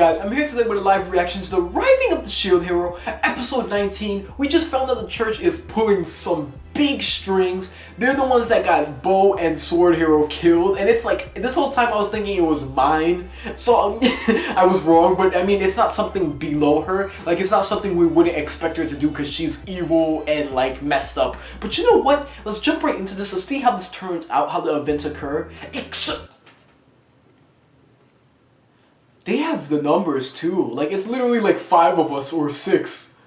guys, I'm here today with a live reaction to the Rising of the Shield Hero, episode 19. We just found out the church is pulling some big strings. They're the ones that got Bow and Sword Hero killed, and it's like, this whole time I was thinking it was mine, so I was wrong, but I mean, it's not something below her. Like, it's not something we wouldn't expect her to do because she's evil and like messed up. But you know what? Let's jump right into this. Let's see how this turns out, how the events occur. They have the numbers too. Like, it's literally like 5 of us or 6.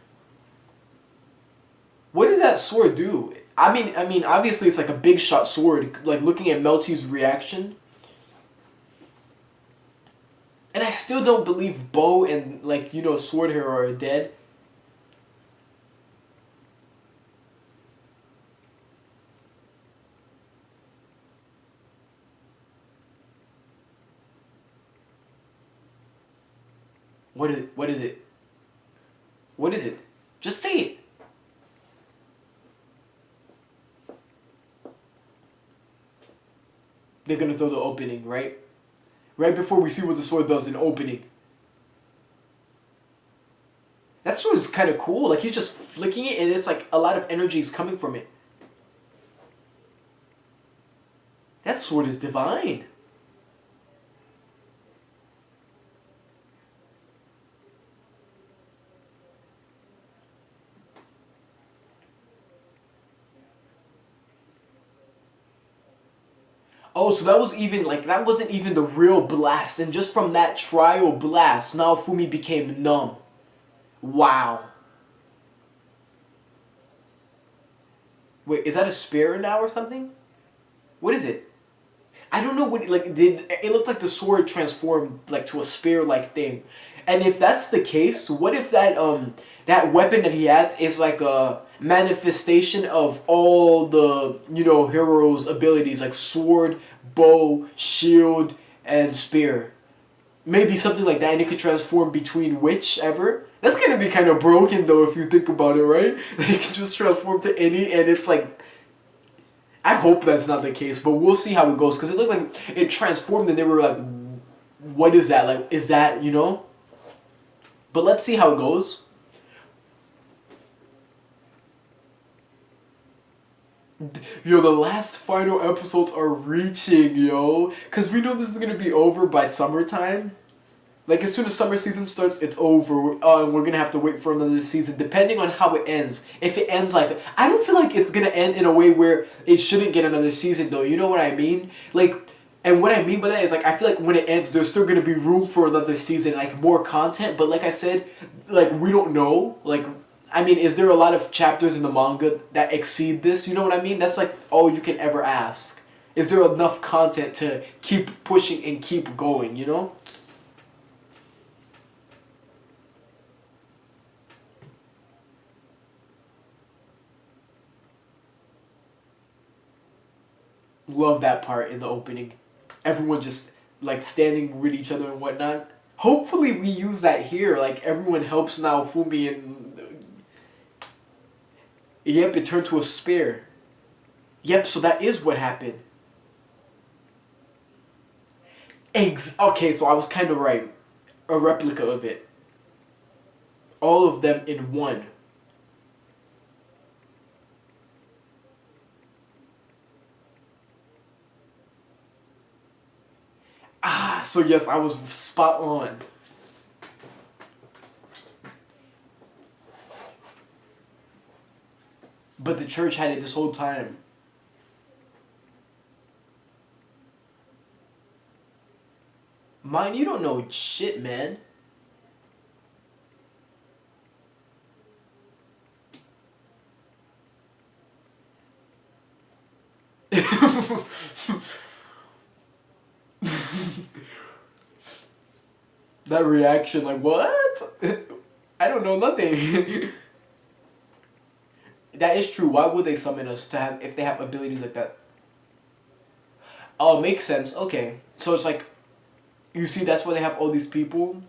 What does that sword do? I mean, obviously it's like a big shot sword. Like, looking at Melty's reaction. And I still don't believe Bow and, like, you know, Sword Hero are dead. What is it? What is it? What is it? Just say it. They're gonna throw the opening, right? Right before we see what the sword does in opening. That sword is kind of cool. Like, he's just flicking it and it's like a lot of energy is coming from it. That sword is divine. Oh, so that was even, like, that wasn't even the real blast. And just from that trial blast, Naofumi became numb. Wow. Wait, is that a spear now or something? What is it? I don't know what, like, it looked like the sword transformed, like, to a spear-like thing. And if that's the case, what if that, that weapon that he has is like a manifestation of all the, you know, hero's abilities, like sword, bow, shield, and spear. Maybe something like that, and it could transform between whichever. That's gonna be kind of broken though if you think about it, right? That it can just transform to any, and it's like, I hope that's not the case, but we'll see how it goes, because it looked like it transformed and they were like, what is that? Like, is that, you know? But let's see how it goes. Yo, the last final episodes are reaching, yo. Because we know this is going to be over by summertime. Like, as soon as summer season starts, it's over. And we're going to have to wait for another season, depending on how it ends. If it ends like... I don't feel like it's going to end in a way where it shouldn't get another season, though. You know what I mean? Like... And what I mean by that is, like, I feel like when it ends, there's still going to be room for another season, like, more content. But like I said, like, we don't know. Like, I mean, is there a lot of chapters in the manga that exceed this? You know what I mean? That's, like, all you can ever ask. Is there enough content to keep pushing and keep going, you know? Love that part in the opening. Everyone just, like, standing with each other and whatnot. Hopefully we use that here. Like, everyone helps Naofumi and... Yep, it turned to a spear. Yep, so that is what happened. Okay, so I was kind of right. A replica of it. All of them in one. Ah, so yes, I was spot on. But the church had it this whole time. Mine, you don't know shit, man. That reaction, like, what? I don't know nothing. That is true. Why would they summon us to have if they have abilities like that? Oh, makes sense. Okay. So it's like, you see, that's why they have all these people.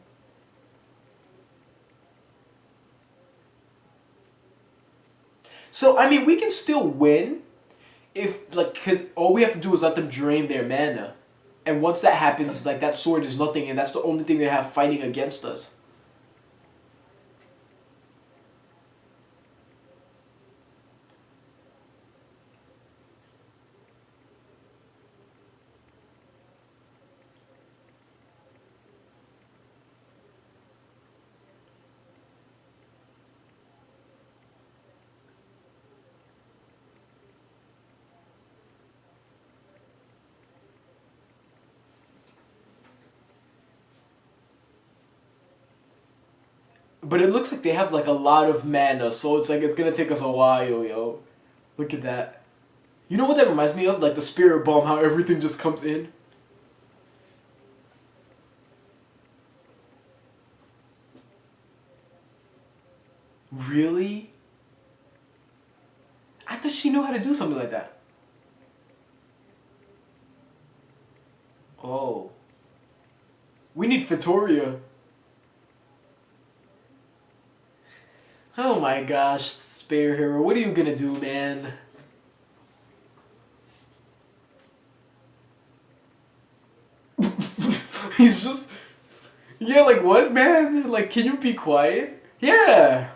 So, I mean, we can still win if, like, because all we have to do is let them drain their mana. And once that happens, like that sword is nothing, and that's the only thing they have fighting against us. But it looks like they have like a lot of mana, so it's like it's gonna take us a while, yo. Look at that. You know what that reminds me of? Like the spirit bomb, how everything just comes in. Really? I thought she knew how to do something like that. Oh. We need Vittoria. Oh my gosh, Spare Hero, what are you gonna do, man? He's just... Yeah, like what, man? Like, can you be quiet? Yeah.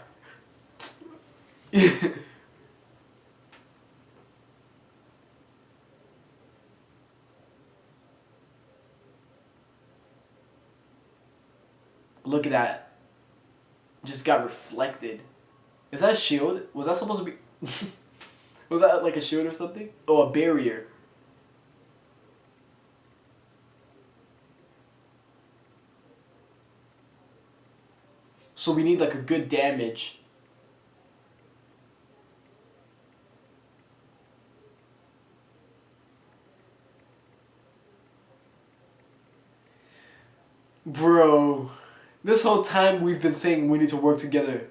Look at that. Just got reflected. Is that a shield? Was that supposed to be... Was that like a shield or something? Oh, a barrier. So we need like a good damage. Bro, this whole time we've been saying we need to work together.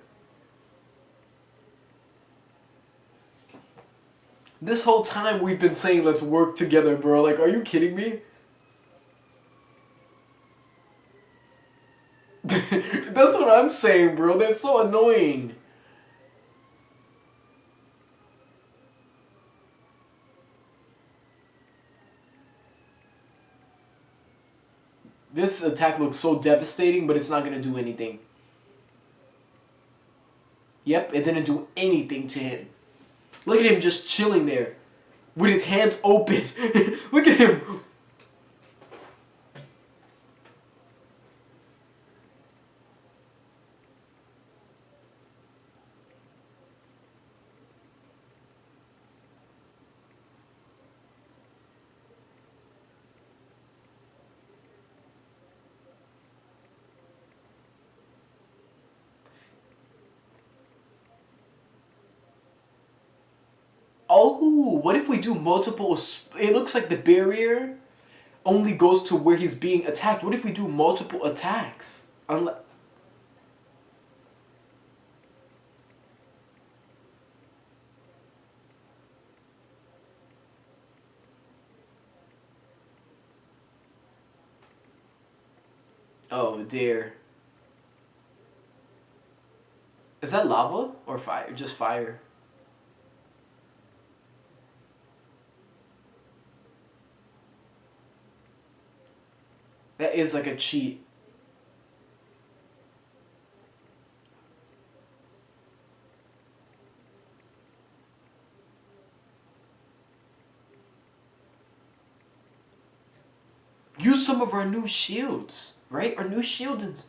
This whole time we've been saying let's work together, bro. Like, are you kidding me? That's what I'm saying, bro. They're so annoying. This attack looks so devastating, but it's not gonna do anything. Yep, it didn't do anything to him. Look at him just chilling there. With his hands open. Look at him. Oh, what if we do multiple... It looks like the barrier only goes to where he's being attacked. What if we do multiple attacks? Oh dear. Is that lava or fire? Just fire. That is like a cheat. Use some of our new shields, right? Our new shields.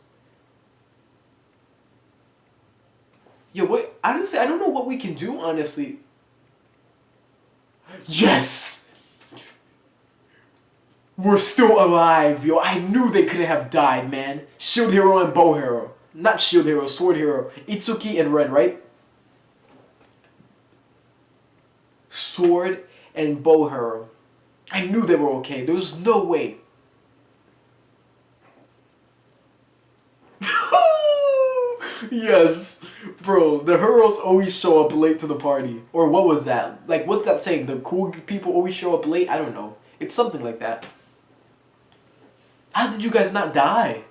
Yo, what? Honestly, I don't know what we can do, honestly. Yes! We're still alive, yo. I knew they couldn't have died, man. Shield Hero and Bow Hero. Not Shield Hero, Sword Hero. Itsuki and Ren, right? Sword and Bow Hero. I knew they were okay. There was no way. Yes. Bro, the heroes always show up late to the party. Or what was that? Like, what's that saying? The cool people always show up late? I don't know. It's something like that. How did you guys not die?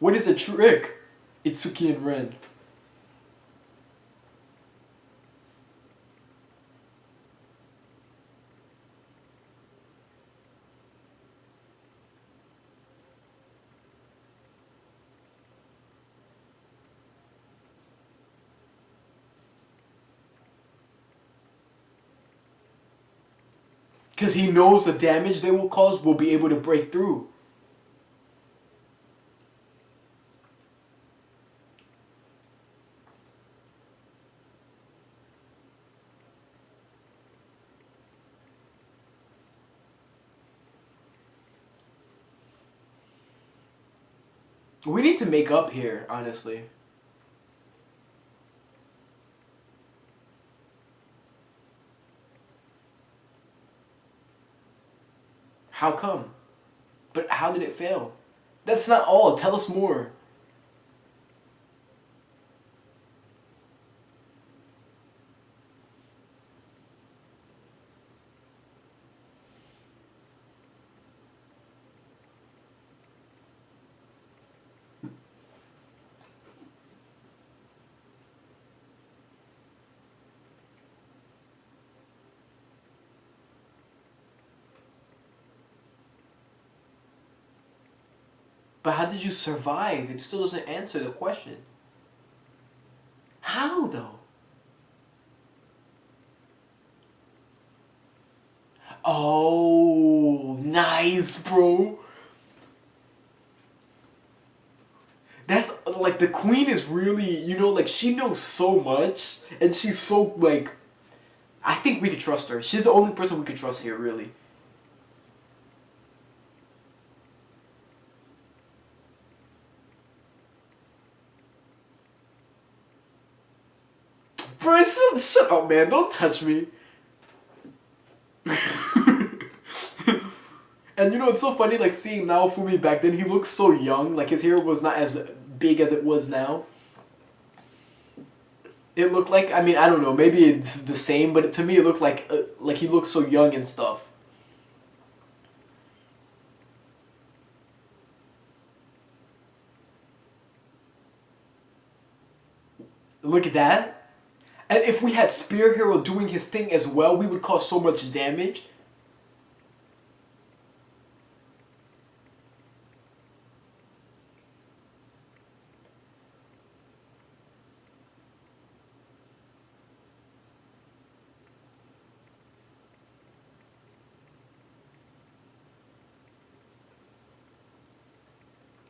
What is the trick? Itsuki and Ren. Because he knows the damage they will cause will be able to break through. We need to make up here, honestly. How come? But how did it fail? That's not all. Tell us more. But how did you survive? It still doesn't answer the question. How though? Oh, nice, bro. That's like the queen is really, like she knows so much and she's so like I think we could trust her. She's the only person we could trust here, really. Bro, shut up, man. Don't touch me. And it's so funny, like, seeing Naofumi back then, he looks so young. Like, his hair was not as big as it was now. It looked like, I mean, I don't know, maybe it's the same, but to me it looked like he looked so young and stuff. Look at that. And if we had Spear Hero doing his thing as well, we would cause so much damage.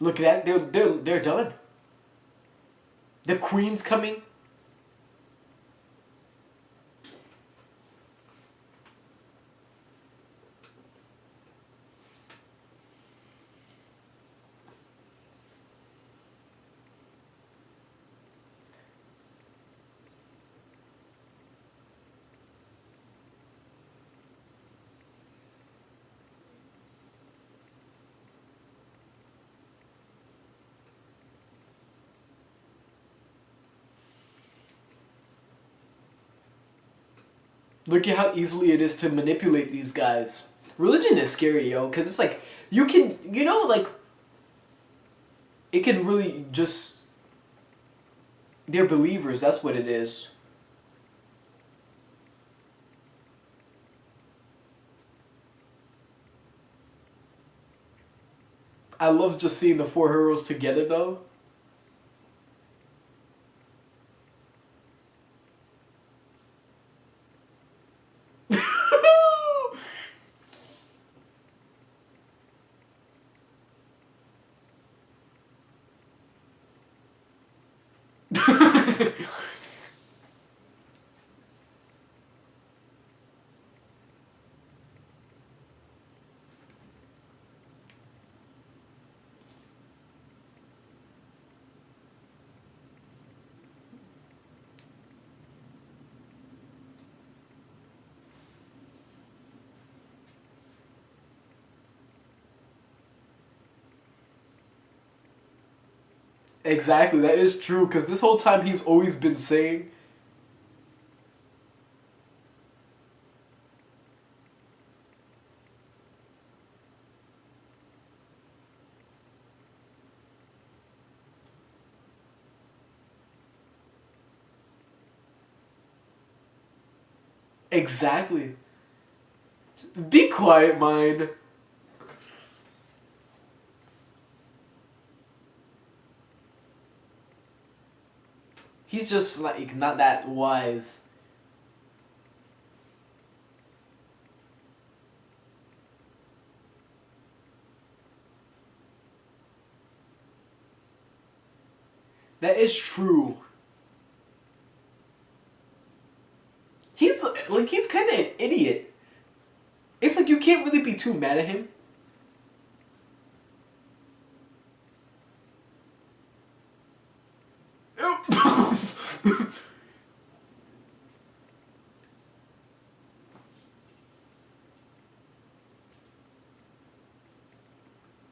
Look at that, they're done. The queen's coming. Look at how easily it is to manipulate these guys. Religion is scary, yo, because it's like, you can, like, it can really just, they're believers, that's what it is. I love just seeing the four heroes together, though. Exactly, that is true, because this whole time he's always been saying. Exactly. Be quiet, mine. He's just like not that wise. That is true. He's like he's kind of an idiot. It's like you can't really be too mad at him.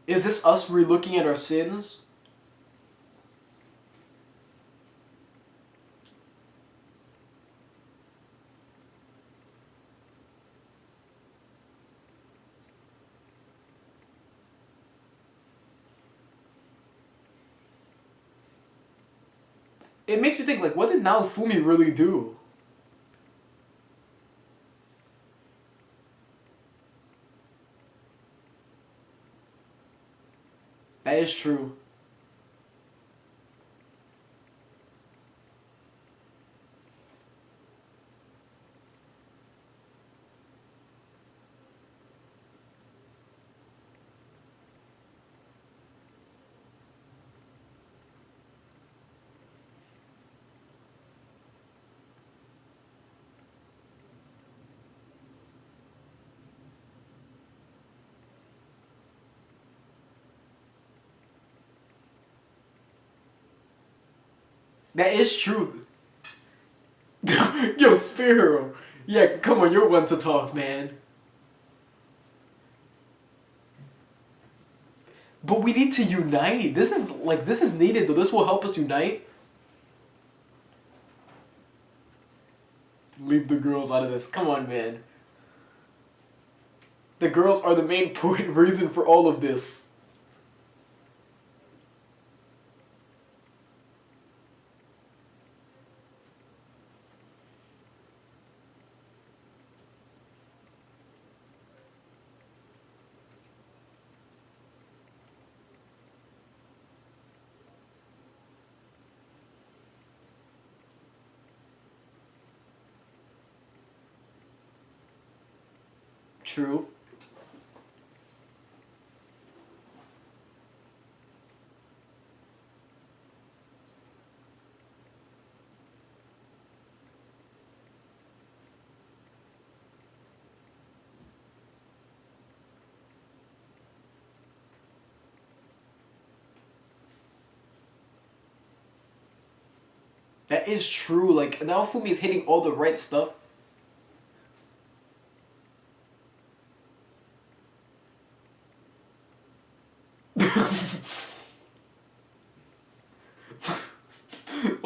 Is this us re-looking at our sins? It makes you think, like, what did Naofumi really do? That is true. That is true. Yo, Spear. Yeah, come on, you're one to talk, man. But we need to unite. This is needed though. This will help us unite. Leave the girls out of this. Come on, man. The girls are the main point reason for all of this. True. That is true. Like Naofumi is hitting all the right stuff.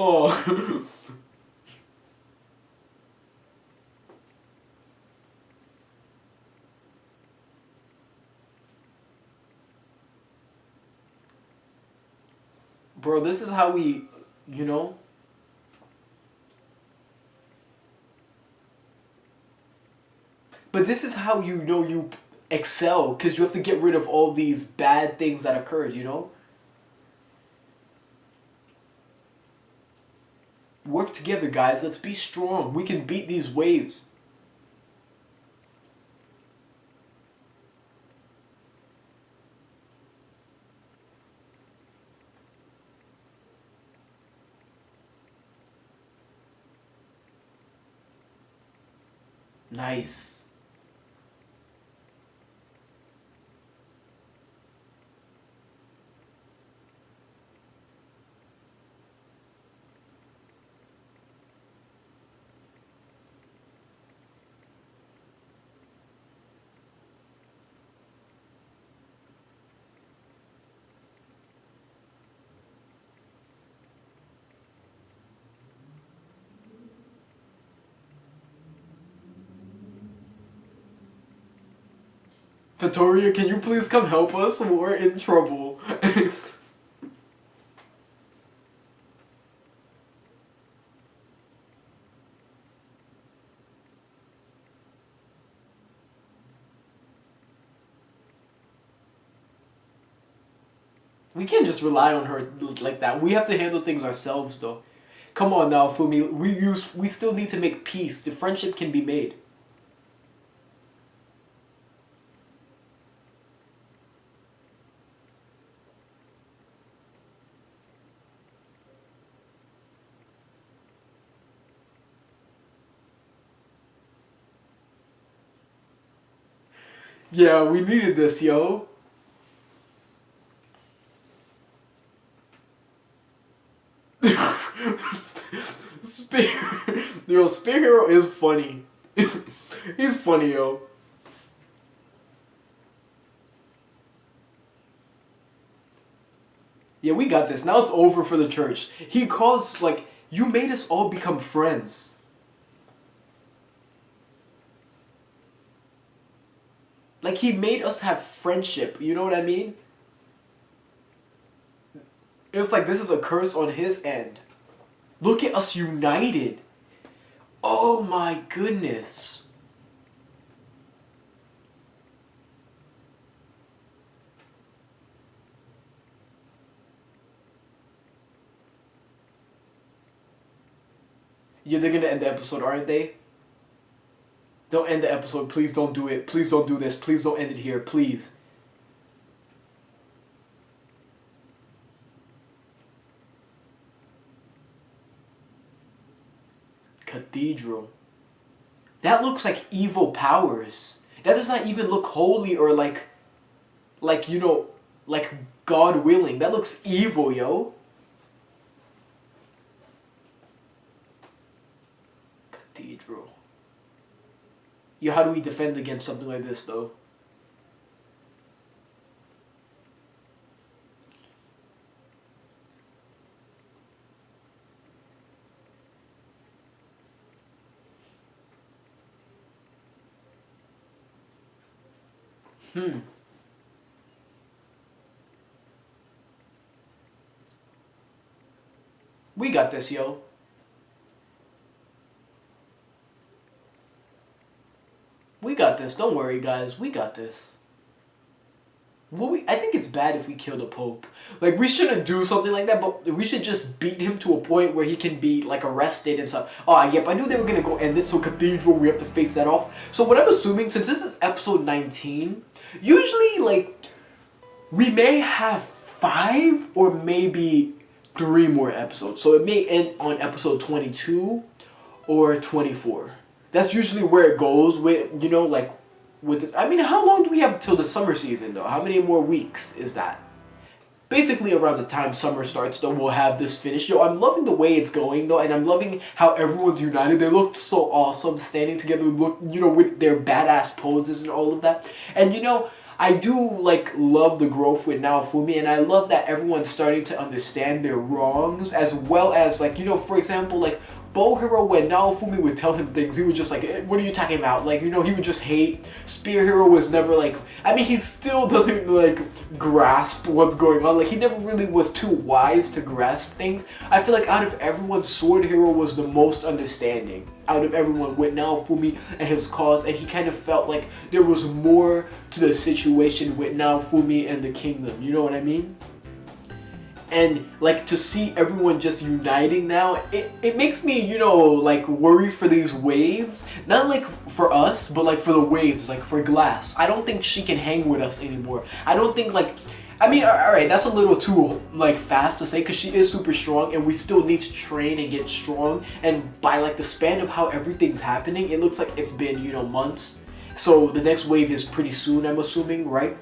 Oh. Bro, this is how we, you know? But this is how you know you excel, because you have to get rid of all these bad things that occurred, you know? Work together, guys. Let's be strong. We can beat these waves. Nice. Vittoria, can you please come help us? We're in trouble. We can't just rely on her like that. We have to handle things ourselves, though. Come on now, Fumi. We still need to make peace. The friendship can be made. Yeah, we needed this, yo. Spear, yo, Spear Hero is funny. He's funny, yo. Yeah, we got this. Now it's over for the church. He calls, like, you made us all become friends. Like, he made us have friendship. You know what I mean? It's like this is a curse on his end. Look at us united. Oh my goodness. Yeah, they're gonna end the episode, aren't they? Don't end the episode. Please don't do it. Please don't do this. Please don't end it here. Please. Cathedral. That looks like evil powers. That does not even look holy or like, you know, like God willing. That looks evil, yo. Cathedral. Yo, how do we defend against something like this, though? We got this, yo. We got this. Don't worry, guys. We got this. Well, I think it's bad if we kill the Pope. Like, we shouldn't do something like that, but we should just beat him to a point where he can be, like, arrested and stuff. Oh, yep, I knew they were gonna go end it, so Cathedral, we have to face that off. So what I'm assuming, since this is episode 19, usually, like, we may have 5 or maybe 3 more episodes. So it may end on episode 22 or 24. That's usually where it goes with, you know, like, with this. I mean, how long do we have till the summer season, though? How many more weeks is that? Basically, around the time summer starts, though, we'll have this finished. Yo, I'm loving the way it's going, though, and I'm loving how everyone's united. They look so awesome standing together, look, you know, with their badass poses and all of that. And, you know, I do, like, love the growth with Naofumi, and I love that everyone's starting to understand their wrongs, as well as, like, you know, for example, like, Bohiro, when Naofumi would tell him things, he would just like, what are you talking about? Like, you know, he would just hate. Spear Hero was never like, I mean, he still doesn't like grasp what's going on. Like, he never really was too wise to grasp things. I feel like out of everyone, Sword Hero was the most understanding. Out of everyone with Naofumi and his cause, and he kind of felt like there was more to the situation with Naofumi and the kingdom. You know what I mean? And like to see everyone just uniting now, it makes me, you know, like worry for these waves. Not like for us, but like for the waves, like for Glass. I don't think she can hang with us anymore. I don't think like, I mean, alright, that's a little too like fast to say because she is super strong and we still need to train and get strong. And by like the span of how everything's happening, it looks like it's been, you know, months. So the next wave is pretty soon, I'm assuming, right?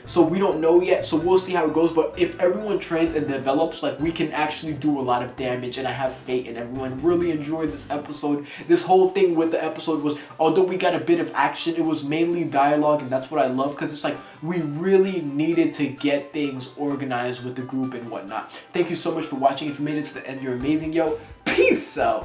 So we don't know yet, so we'll see how it goes. But if everyone trains and develops, like, we can actually do a lot of damage, and I have faith in everyone. Really enjoyed this episode. This whole thing with the episode was, although we got a bit of action, it was mainly dialogue, and that's what I love, because it's like we really needed to get things organized with the group and whatnot. Thank you so much for watching. If you made it to the end, you're amazing, yo. Peace out.